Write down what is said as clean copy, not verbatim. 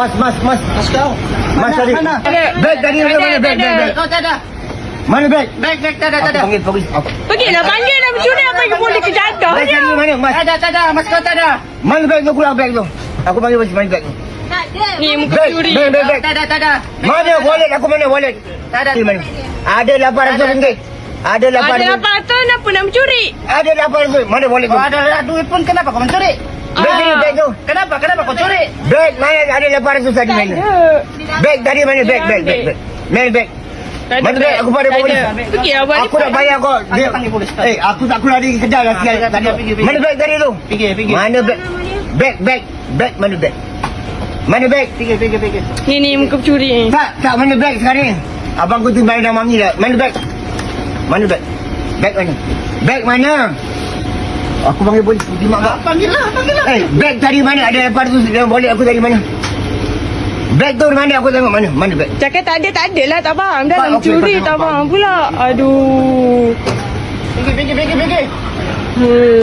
Mas kau. Mas tadi. mana? Beg tadi mana beg? Kau tak ada. Mana beg? Beg tak ada. Aku panggil polis. Pergilah panggil lah mencuri apa yang boleh kejaga Beg je. tadi mana? Mas. Tak ada. Mas kau tak ada. Mana beg tu? Keluar beg tu. Aku panggil polis. Mana beg tu? Ni muka Beg, curi. beg. Tak ada. Mana wallet? Aku mana wallet? Tak ada. Mana? Ada 800 ringgit. Ada Ada 800. apa tu kenapa nak mencuri? Ada 800. Mana wallet tu? Kau ada duit pun kenapa kau mencuri? Beg tadi beg tu. Kenapa kau curi? Beg mana ada 800 tadi Tak mana? ada. Beg tadi mana beg? Mana beg? Tak ada Mana beg? Aku pada Tak polis. ada. Pergilah buat Aku nak bayar kau. Dia panggil polis. Aku tak keluar dari kedai lah sekali. Pergi. Mana beg tadi tu? Pergi. Mana beg? Beg mana beg? Mana beg? Pergi. Ni muka pencuri ni. Tak mana beg sekarang ni? Abang aku tu bayar dah mami dah. Mana beg? Mana beg? Beg mana? Beg mana? Aku panggil polis. Pergi mak kau. Panggillah. Beg tadi mana? Ada 800 dalam wallet aku tadi mana? Beg tu mana aku tengok mana? Mana beg? Cakap tak ada lah tak faham. Dah Pak, nak okey, mencuri Pak, tak Pak. faham pula. Aduh. Pergi. Hmm.